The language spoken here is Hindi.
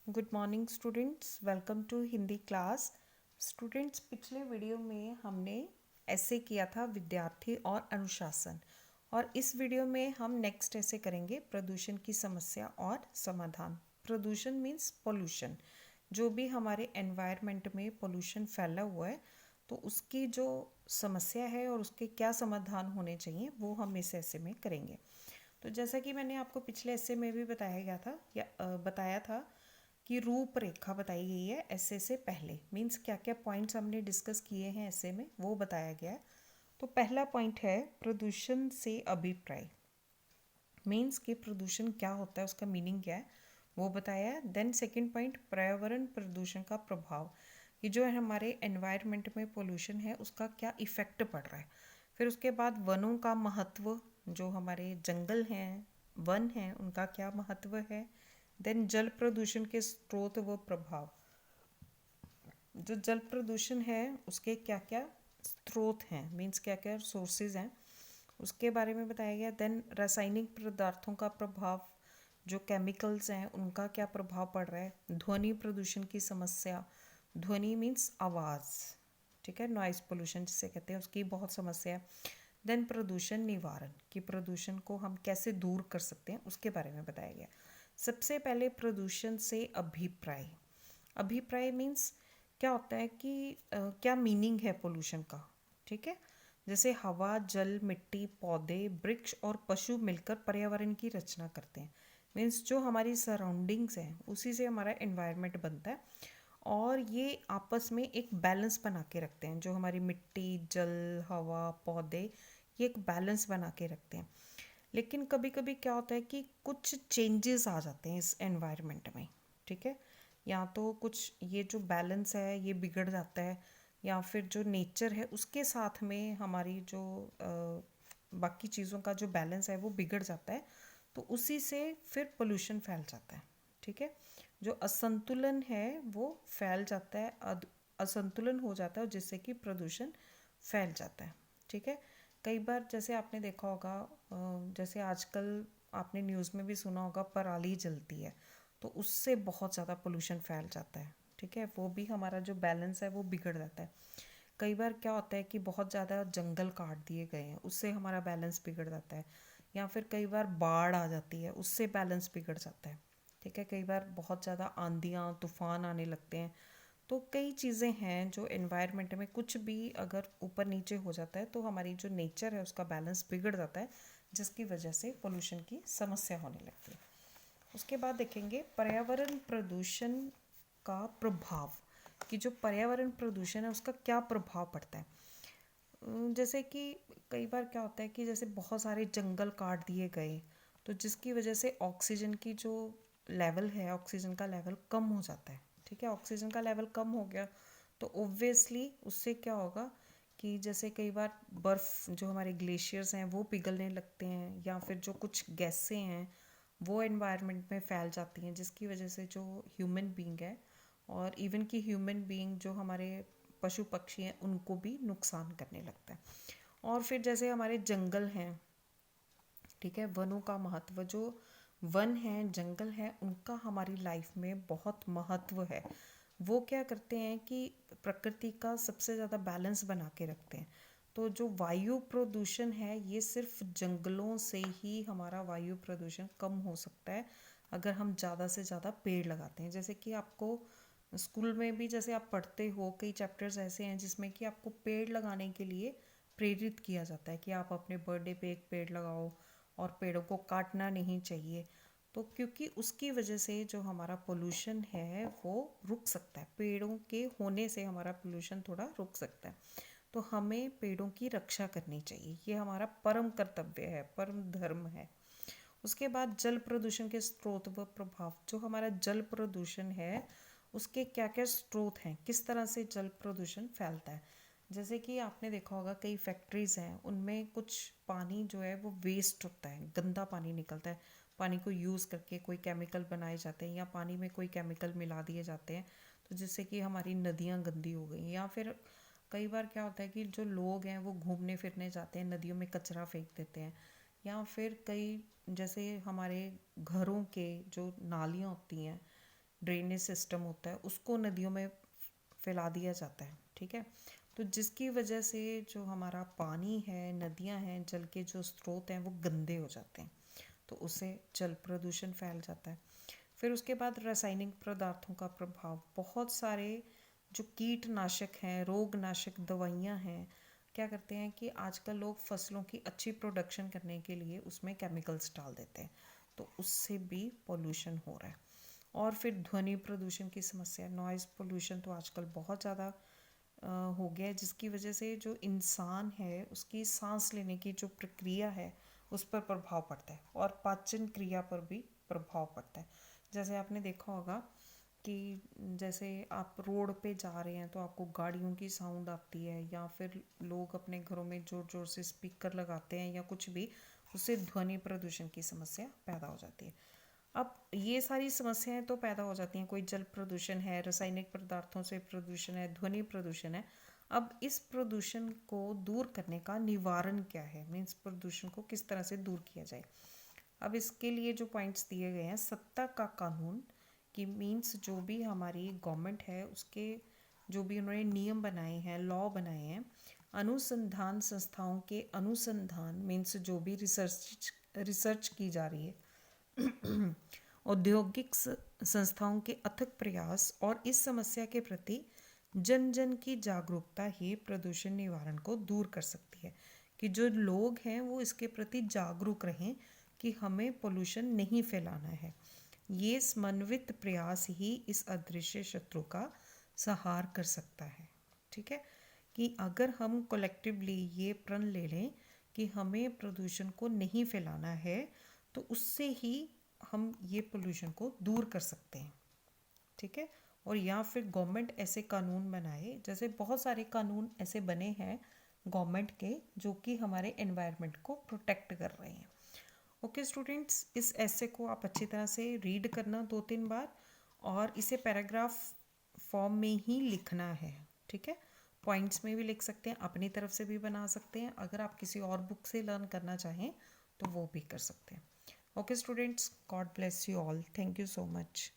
Good morning students, welcome to Hindi class. Students, पिछले वीडियो में हमने ऐसे किया था विद्यार्थी और अनुशासन, और इस वीडियो में हम नेक्स्ट ऐसे करेंगे प्रदूषण की समस्या और समाधान। प्रदूषण मीन्स पोल्यूशन, जो भी हमारे एनवायरनमेंट में पोल्यूशन फैला हुआ है तो उसकी जो समस्या है और उसके क्या समाधान होने चाहिए वो हम इस ऐसे में करेंगे। तो जैसा कि मैंने आपको पिछले ऐसे में भी बताया गया था या बताया था कि रूपरेखा बताई गई है ऐसे से पहले, मीन्स क्या क्या पॉइंट्स हमने डिस्कस किए हैं ऐसे में वो बताया गया है। तो पहला पॉइंट है प्रदूषण से अभिप्राय, मीन्स कि प्रदूषण क्या होता है, उसका मीनिंग क्या है वो बताया है। देन सेकंड पॉइंट पर्यावरण प्रदूषण का प्रभाव, कि जो है हमारे एनवायरनमेंट में पोल्यूशन है उसका क्या इफ़ेक्ट पड़ रहा है। फिर उसके बाद वनों का महत्व, जो हमारे जंगल हैं, वन हैं, उनका क्या महत्व है। देन जल प्रदूषण के स्रोत व प्रभाव, जो जल प्रदूषण है उसके क्या क्या स्रोत हैं, मीन्स क्या क्या सोर्सेज हैं, उसके बारे में बताया गया। देन रासायनिक पदार्थों का प्रभाव, जो केमिकल्स हैं उनका क्या प्रभाव पड़ रहा है। ध्वनि प्रदूषण की समस्या, ध्वनि मीन्स आवाज़, ठीक है, नॉइज़ पोल्यूशन जिसे कहते हैं, उसकी बहुत समस्या है। देन प्रदूषण निवारण, कि प्रदूषण को हम कैसे दूर कर सकते हैं उसके बारे में बताया गया। सबसे पहले प्रदूषण से अभिप्राय। अभिप्राय मीन्स क्या होता है कि क्या मीनिंग है पोल्यूशन का, ठीक है। जैसे हवा, जल, मिट्टी, पौधे, वृक्ष और पशु मिलकर पर्यावरण की रचना करते हैं। मीन्स जो हमारी सराउंडिंग्स हैं उसी से हमारा एनवायरनमेंट बनता है, और ये आपस में एक बैलेंस बना के रखते हैं। जो हमारी मिट्टी, जल, हवा, पौधे, ये एक बैलेंस बना के रखते हैं। लेकिन कभी कभी क्या होता है कि कुछ चेंजेस आ जाते हैं इस एनवायरनमेंट में, ठीक है। या तो कुछ ये जो बैलेंस है ये बिगड़ जाता है, या फिर जो नेचर है उसके साथ में हमारी जो बाकी चीज़ों का जो बैलेंस है वो बिगड़ जाता है, तो उसी से फिर पोल्यूशन फैल जाता है, ठीक है। जो असंतुलन है वो फैल जाता है, असंतुलन हो जाता है, जिससे कि प्रदूषण फैल जाता है, ठीक है। कई बार जैसे आपने देखा होगा, जैसे आजकल आपने न्यूज़ में भी सुना होगा पराली जलती है, तो उससे बहुत ज़्यादा पोल्यूशन फैल जाता है, ठीक है। वो भी हमारा जो बैलेंस है वो बिगड़ जाता है। कई बार क्या होता है कि बहुत ज़्यादा जंगल काट दिए गए हैं, उससे हमारा बैलेंस बिगड़ जाता है। या फिर कई बार बाढ़ आ जाती है, उससे बैलेंस बिगड़ जाता है, ठीक है। कई बार बहुत ज़्यादा आंधियाँ तूफान आने लगते हैं। तो कई चीज़ें हैं जो एनवायरनमेंट में कुछ भी अगर ऊपर नीचे हो जाता है तो हमारी जो नेचर है उसका बैलेंस बिगड़ जाता है, जिसकी वजह से पोल्यूशन की समस्या होने लगती है। उसके बाद देखेंगे पर्यावरण प्रदूषण का प्रभाव, कि जो पर्यावरण प्रदूषण है उसका क्या प्रभाव पड़ता है। जैसे कि कई बार क्या होता है कि जैसे बहुत सारे जंगल काट दिए गए, तो जिसकी वजह से ऑक्सीजन की जो लेवल है, ऑक्सीजन का लेवल कम हो जाता है, ठीक है। ऑक्सीजन का लेवल कम हो गया तो ओब्वियसली उससे क्या होगा कि जैसे कई बार बर्फ़, जो हमारे ग्लेशियर्स हैं वो पिघलने लगते हैं, या फिर जो कुछ गैसें हैं वो एनवायरनमेंट में फैल जाती हैं, जिसकी वजह से जो ह्यूमन बीइंग है, और इवन कि ह्यूमन बीइंग जो हमारे पशु पक्षी हैं उनको भी नुकसान करने लगता है। और फिर जैसे हमारे जंगल हैं, ठीक है, वनों का महत्व, जो वन हैं, जंगल हैं, उनका हमारी लाइफ में बहुत महत्व है। वो क्या करते हैं कि प्रकृति का सबसे ज़्यादा बैलेंस बना के रखते हैं। तो जो वायु प्रदूषण है ये सिर्फ जंगलों से ही हमारा वायु प्रदूषण कम हो सकता है, अगर हम ज़्यादा से ज़्यादा पेड़ लगाते हैं। जैसे कि आपको स्कूल में भी जैसे आप पढ़ते हो, कई चैप्टर्स ऐसे हैं जिसमें कि आपको पेड़ लगाने के लिए प्रेरित किया जाता है कि आप अपने बर्थडे पे एक पेड़ लगाओ, और पेड़ों को काटना नहीं चाहिए। तो क्योंकि उसकी वजह से जो हमारा पोल्यूशन है वो रुक सकता है, पेड़ों के होने से हमारा पोल्यूशन थोड़ा रुक सकता है। तो हमें पेड़ों की रक्षा करनी चाहिए, ये हमारा परम कर्तव्य है, परम धर्म है। उसके बाद जल प्रदूषण के स्रोत व प्रभाव, जो हमारा जल प्रदूषण है उसके क्या क्या स्रोत हैं, किस तरह से जल प्रदूषण फैलता है। जैसे कि आपने देखा होगा कई फैक्ट्रीज़ हैं, उनमें कुछ पानी जो है वो वेस्ट होता है, गंदा पानी निकलता है। पानी को यूज़ करके कोई केमिकल बनाए जाते हैं, या पानी में कोई केमिकल मिला दिए जाते हैं, तो जिससे कि हमारी नदियाँ गंदी हो गई। या फिर कई बार क्या होता है कि जो लोग हैं वो घूमने फिरने जाते हैं, नदियों में कचरा फेंक देते हैं। या फिर कई जैसे हमारे घरों के जो नालियाँ होती हैं, ड्रेनेज सिस्टम होता है उसको नदियों में फैला दिया जाता है। ठीक है, तो जिसकी वजह से जो हमारा पानी है, नदियां हैं, जल के जो स्रोत हैं वो गंदे हो जाते हैं, तो उससे जल प्रदूषण फैल जाता है। फिर उसके बाद रासायनिक पदार्थों का प्रभाव, बहुत सारे जो कीटनाशक हैं, रोगनाशक दवाइयाँ हैं, क्या करते हैं कि आजकल लोग फसलों की अच्छी प्रोडक्शन करने के लिए उसमें केमिकल्स डाल देते हैं, तो उससे भी पोल्यूशन हो रहा है। और फिर ध्वनि प्रदूषण की समस्या, नॉइज़ पोल्यूशन तो आजकल बहुत ज़्यादा हो गया है, जिसकी वजह से जो इंसान है उसकी सांस लेने की जो प्रक्रिया है उस पर प्रभाव पड़ता है और पाचन क्रिया पर भी प्रभाव पड़ता है। जैसे आपने देखा होगा कि जैसे आप रोड पे जा रहे हैं तो आपको गाड़ियों की साउंड आती है, या फिर लोग अपने घरों में ज़ोर ज़ोर से स्पीकर लगाते हैं या कुछ भी, उससे ध्वनि प्रदूषण की समस्या पैदा हो जाती है। अब ये सारी समस्याएं तो पैदा हो जाती हैं, कोई जल प्रदूषण है, रासायनिक पदार्थों से प्रदूषण है, ध्वनि प्रदूषण है। अब इस प्रदूषण को दूर करने का निवारण क्या है, मीन्स प्रदूषण को किस तरह से दूर किया जाए। अब इसके लिए जो पॉइंट्स दिए गए हैं, सत्ता का कानून की मीन्स जो भी हमारी गवर्नमेंट है उसके जो भी उन्होंने नियम बनाए हैं, लॉ बनाए हैं, अनुसंधान संस्थाओं के अनुसंधान मीन्स जो भी रिसर्च की जा रही है, औद्योगिक संस्थाओं के अथक प्रयास और इस समस्या के प्रति जन जन की जागरूकता ही प्रदूषण निवारण को दूर कर सकती है। कि जो लोग हैं वो इसके प्रति जागरूक रहें कि हमें पोल्यूशन नहीं फैलाना है। ये समन्वित प्रयास ही इस अदृश्य शत्रु का संहार कर सकता है। ठीक है, कि अगर हम कलेक्टिवली ये प्रण ले लें कि हमें प्रदूषण को नहीं फैलाना है, तो उससे ही हम ये पोल्यूशन को दूर कर सकते हैं। ठीक है, और या फिर गवर्नमेंट ऐसे कानून बनाए, जैसे बहुत सारे कानून ऐसे बने हैं गवर्नमेंट के जो कि हमारे एनवायरनमेंट को प्रोटेक्ट कर रहे हैं। ओके स्टूडेंट्स, इस ऐसे को आप अच्छी तरह से रीड करना 2-3 बार, और इसे पैराग्राफ फॉर्म में ही लिखना है। ठीक है, पॉइंट्स में भी लिख सकते हैं, अपनी तरफ से भी बना सकते हैं, अगर आप किसी और बुक से लर्न करना चाहें तो वो भी कर सकते हैं। Okay students, God bless you all, thank you so much.